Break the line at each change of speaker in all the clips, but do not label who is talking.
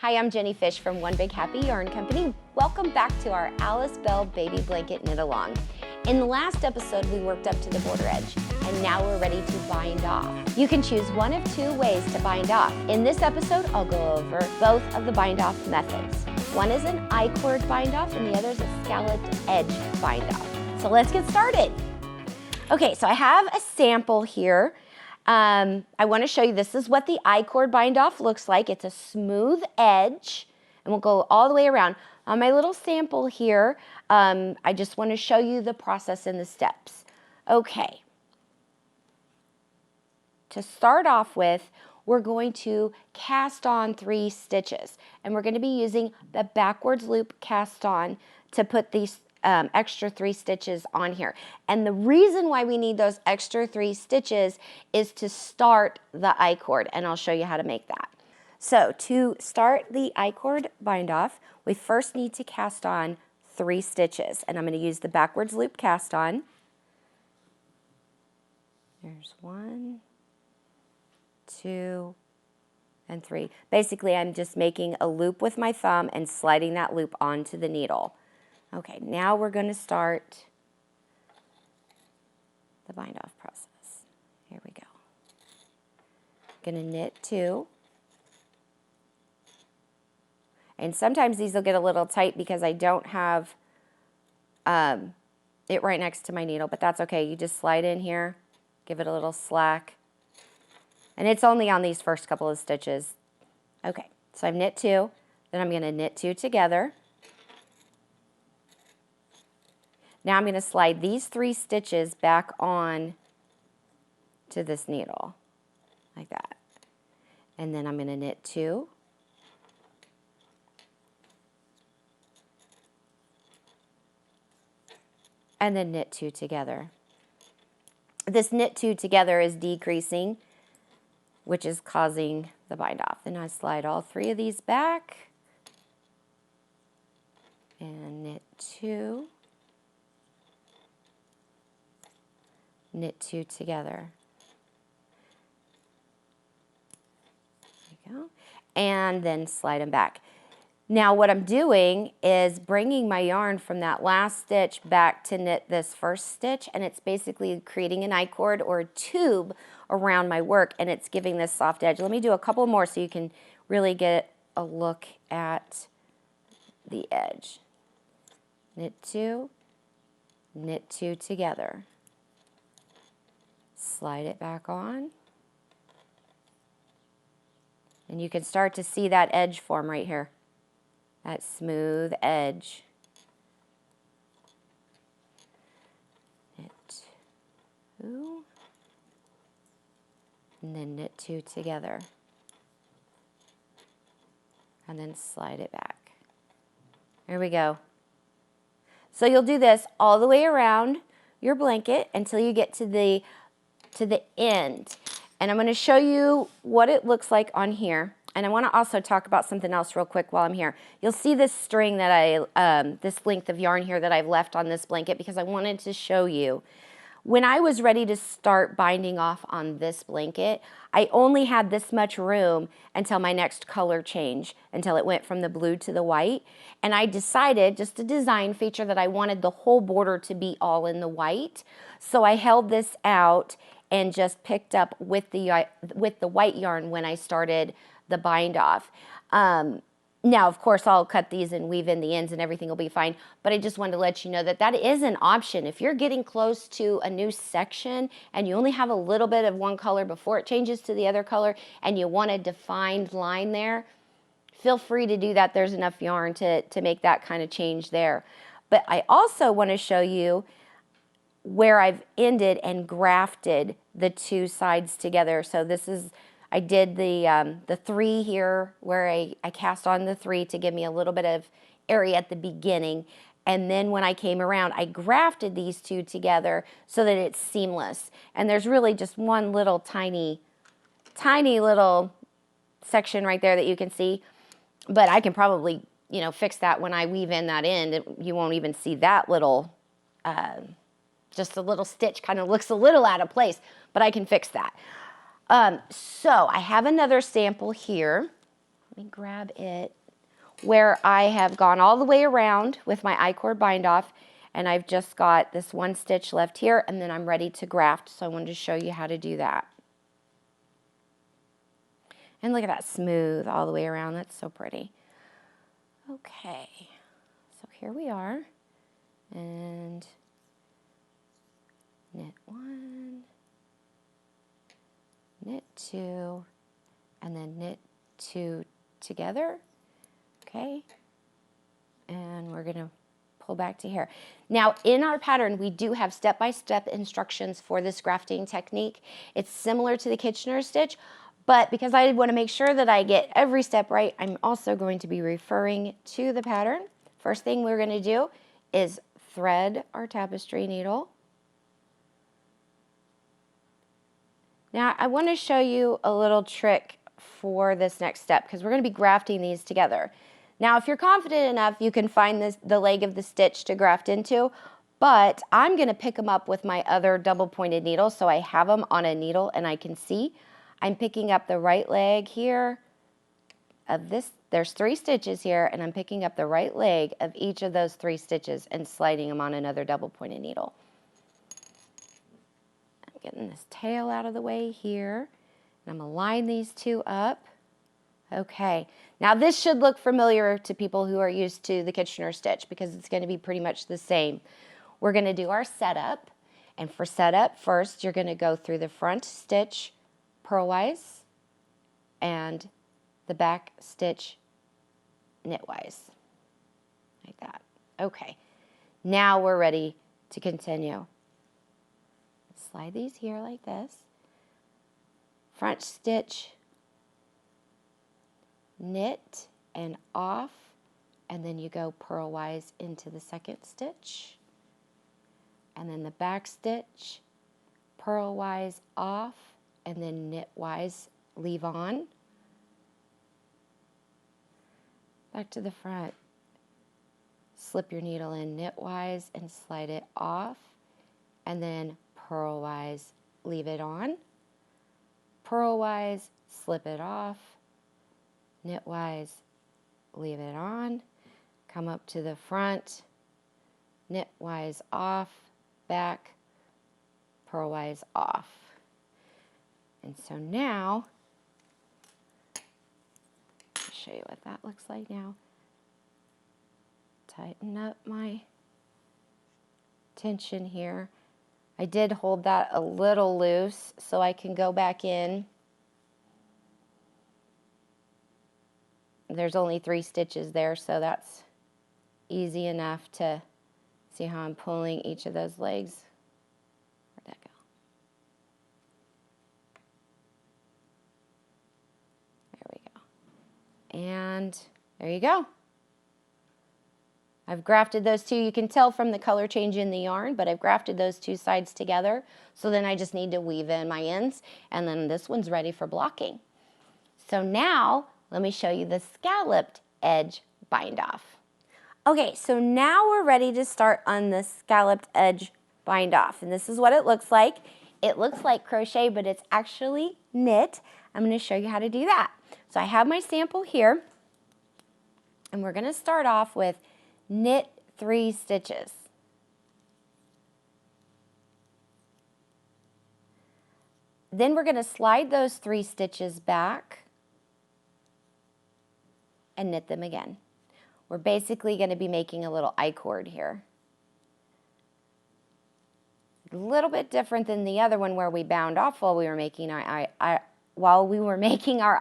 Hi, I'm Jenny Fish from One Big Happy Yarn Company. Welcome back to our Alice Belle Baby Blanket Knit Along. In the last episode, we worked up to the border edge, and now we're ready to bind off. You can choose one of two ways to bind off. In this episode, I'll go over both of the bind off methods. One is an I-cord bind off, and the other is a scalloped edge bind off. So let's get started. Okay, so I have a sample here. I want to show you, this is what the I-cord bind off looks like. It's a smooth edge, and we'll go all the way around. On my little sample here, I just want to show you the process and the steps. Okay. To start off with, we're going to cast on 3 stitches, and we're going to be using the backwards loop cast on to put these extra 3 stitches on here. And the reason why we need those extra 3 stitches is to start the I-cord, and I'll show you how to make that. So to start the I-cord bind off, we first need to cast on 3 stitches, and I'm going to use the backwards loop cast on. There's 1, 2, and 3. Basically, I'm just making a loop with my thumb and sliding that loop onto the needle. Okay, now we're going to start the bind off process. Here we go. Going to knit 2. And sometimes these will get a little tight because I don't have it right next to my needle, but that's okay. You just slide in here, give it a little slack. And it's only on these first couple of stitches. Okay, so I've knit 2, then I'm going to knit 2 together. Now I'm going to slide these 3 stitches back on to this needle, like that. And then I'm going to knit 2. And then knit 2 together. This knit 2 together is decreasing, which is causing the bind off. Then I slide all 3 of these back and knit 2. Knit 2 together. There you go. And then slide them back. Now what I'm doing is bringing my yarn from that last stitch back to knit this first stitch, and it's basically creating an I-cord or a tube around my work, and it's giving this soft edge. Let me do a couple more so you can really get a look at the edge. Knit 2, knit 2 together. Slide it back on. And you can start to see that edge form right here. That smooth edge. Knit 2. And then knit 2 together. And then slide it back. There we go. So you'll do this all the way around your blanket until you get to the end. And I'm going to show you what it looks like on here. And I want to also talk about something else real quick while I'm here. You'll see this string that this length of yarn here that I've left on this blanket because I wanted to show you. When I was ready to start binding off on this blanket, I only had this much room until my next color change, until it went from the blue to the white. And I decided, just a design feature, that I wanted the whole border to be all in the white. So I held this out and just picked up with the white yarn when I started the bind off. Now, of course, I'll cut these and weave in the ends and everything will be fine, but I just wanted to let you know that that is an option. If you're getting close to a new section and you only have a little bit of one color before it changes to the other color and you want a defined line there, feel free to do that. There's enough yarn to make that kind of change there. But I also want to show you where I've ended and grafted the 2 sides together. So this is, I did the 3 here where I cast on the 3 to give me a little bit of area at the beginning. And then when I came around, I grafted these 2 together so that it's seamless. And there's really just one little tiny little section right there that you can see. But I can probably, you know, fix that when I weave in that end. You won't even see that little just a little stitch kind of looks a little out of place, but I can fix that. So I have another sample here. let me grab it, where I have gone all the way around with my I-cord bind off, and I've just got this one stitch left here, and then I'm ready to graft. So I wanted to show you how to do that. And look at that, smooth all the way around. That's so pretty. Okay, so here we are, and knit one, knit two, and then knit two together. Okay, and we're going to pull back to here. Now in our pattern we do have step-by-step instructions for this grafting technique. It's similar to the Kitchener stitch, but because I want to make sure that I get every step right, I'm also going to be referring to the pattern. First thing we're going to do is thread our tapestry needle. Now I want to show you a little trick for this next step because we're going to be grafting these together. Now if you're confident enough, you can find the leg of the stitch to graft into, but I'm going to pick them up with my other double pointed needle so I have them on a needle and I can see. I'm picking up the right leg here of this. There's 3 stitches here, and I'm picking up the right leg of each of those 3 stitches and sliding them on another double pointed needle. I'm getting this tail out of the way here, and I'm going to line these 2 up. Okay, now this should look familiar to people who are used to the Kitchener stitch because it's going to be pretty much the same. We're going to do our setup, and for setup, first you're going to go through the front stitch purlwise and the back stitch knitwise, like that. Okay, now we're ready to continue. Slide these here like this. Front stitch, knit and off, and then you go purlwise into the second stitch, and then the back stitch, purlwise off, and then knitwise leave on. Back to the front. Slip your needle in knitwise and slide it off, and then purlwise leave it on. Purlwise, slip it off, knitwise leave it on. Come up to the front, knitwise off, back, purlwise off. And so now, I'll show you what that looks like now. Tighten up my tension here. I did hold that a little loose so I can go back in. There's only 3 stitches there, so that's easy enough to see how I'm pulling each of those legs. Where'd that go? There we go. And there you go. I've grafted those 2. You can tell from the color change in the yarn, but I've grafted those 2 sides together. So then I just need to weave in my ends, and then this one's ready for blocking. So now let me show you the scalloped edge bind off. Okay, so now we're ready to start on the scalloped edge bind off, and this is what it looks like. It looks like crochet, but it's actually knit. I'm going to show you how to do that. So I have my sample here, and we're going to start off with knit 3 stitches. Then we're going to slide those 3 stitches back and knit them again. We're basically going to be making a little I-cord here. A little bit different than the other one where we bound off while we were making our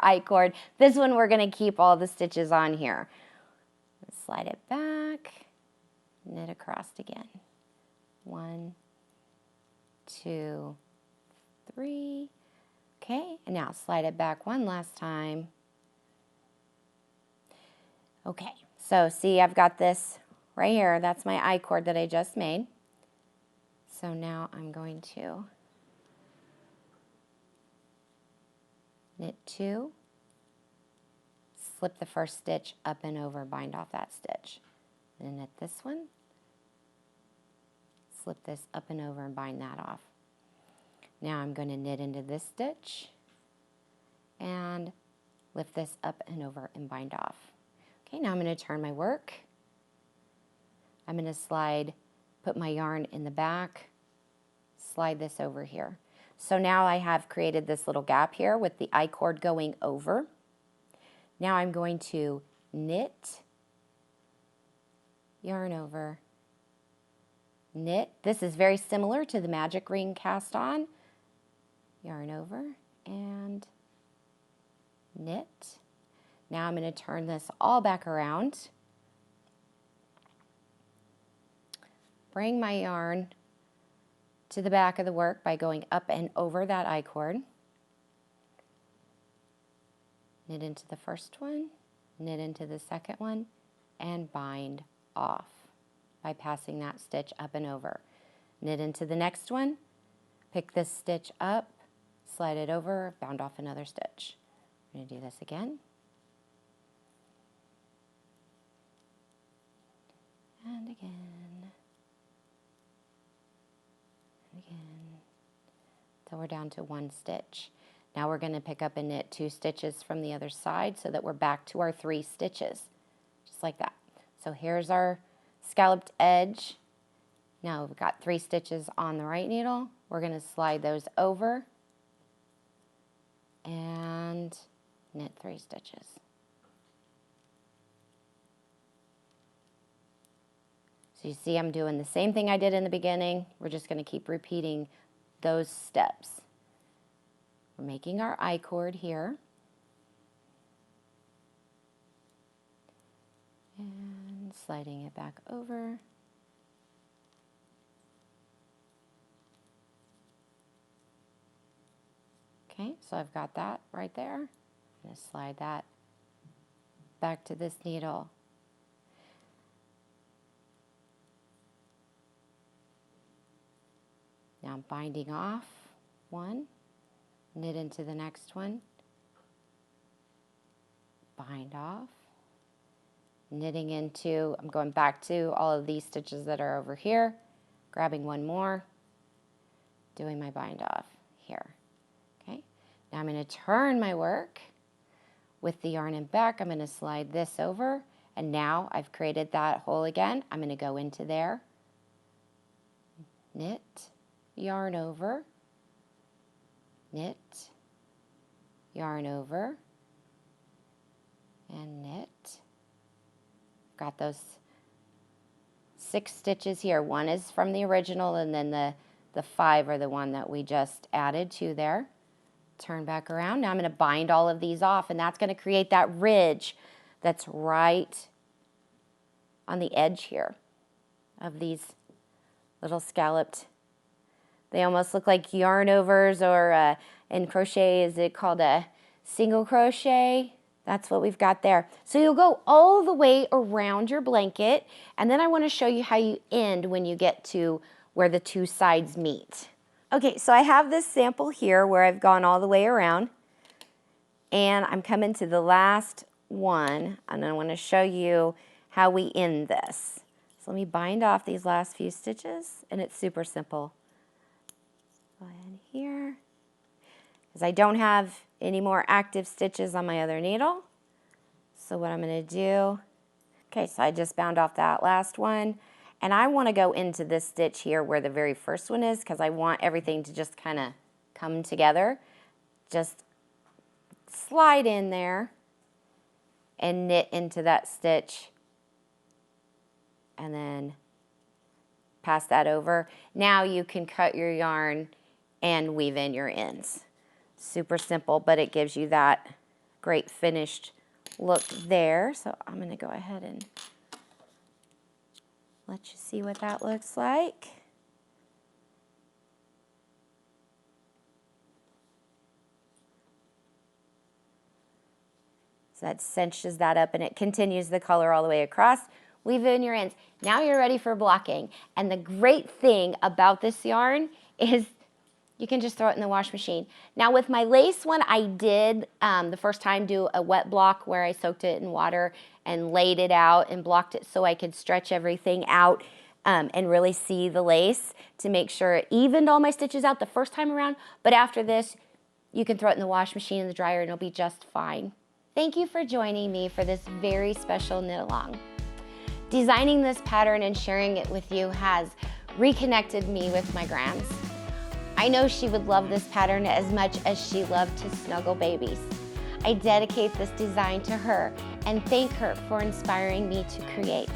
I-cord. This one we're going to keep all the stitches on here. Slide it back, knit across again. 1, 2, 3. Okay, and now slide it back one last time. Okay, so see, I've got this right here. That's my I-cord that I just made. So now I'm going to knit 2. Slip the first stitch up and over, bind off that stitch. Then knit this one, slip this up and over and bind that off. Now I'm going to knit into this stitch and lift this up and over and bind off. Okay, now I'm going to turn my work. I'm going to put my yarn in the back, slide this over here. So now I have created this little gap here with the I-cord going over. Now I'm going to knit, yarn over, knit. This is very similar to the magic ring cast on. Yarn over and knit. Now I'm going to turn this all back around. Bring my yarn to the back of the work by going up and over that I-cord. Knit into the first one, knit into the second one, and bind off by passing that stitch up and over. Knit into the next one, pick this stitch up, slide it over, bound off another stitch. I'm going to do this again. And again. And again. So we're down to one stitch. Now we're going to pick up and knit 2 stitches from the other side so that we're back to our 3 stitches. Just like that. So here's our scalloped edge. Now we've got 3 stitches on the right needle. We're going to slide those over and knit 3 stitches. So you see I'm doing the same thing I did in the beginning. We're just going to keep repeating those steps. We're making our I-cord here. And sliding it back over. Okay, so I've got that right there. I'm going to slide that back to this needle. Now I'm binding off one, knit into the next one, bind off, knitting into, I'm going back to all of these stitches that are over here, grabbing one more, doing my bind off here. Okay, now I'm going to turn my work with the yarn in back. I'm going to slide this over, and now I've created that hole again. I'm going to go into there, knit, yarn over, knit, yarn over, and knit. Got those 6 stitches here. One is from the original, and then the 5 are the one that we just added to there. Turn back around. Now I'm going to bind all of these off, and that's going to create that ridge that's right on the edge here of these little scalloped. They almost look like yarn overs, or in crochet, is it called a single crochet? That's what we've got there. So you'll go all the way around your blanket, and then I want to show you how you end when you get to where the 2 sides meet. Okay, so I have this sample here where I've gone all the way around, and I'm coming to the last one, and I want to show you how we end this. So let me bind off these last few stitches, and it's super simple. Go ahead here, because I don't have any more active stitches on my other needle. So what I'm going to do, okay, so I just bound off that last one, and I want to go into this stitch here where the very first one is, because I want everything to just kind of come together. Just slide in there and knit into that stitch, and then pass that over. Now you can cut your yarn and weave in your ends. Super simple, but it gives you that great finished look there. So I'm going to go ahead and let you see what that looks like. So that cinches that up, and it continues the color all the way across. Weave in your ends. Now you're ready for blocking. And the great thing about this yarn is you can just throw it in the wash machine. Now with my lace one, I did the first time do a wet block where I soaked it in water and laid it out and blocked it so I could stretch everything out and really see the lace to make sure it evened all my stitches out the first time around. But after this, you can throw it in the wash machine in the dryer and it'll be just fine. Thank you for joining me for this very special knit along. Designing this pattern and sharing it with you has reconnected me with my Grams. I know she would love this pattern as much as she loved to snuggle babies. I dedicate this design to her and thank her for inspiring me to create.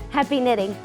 Happy knitting!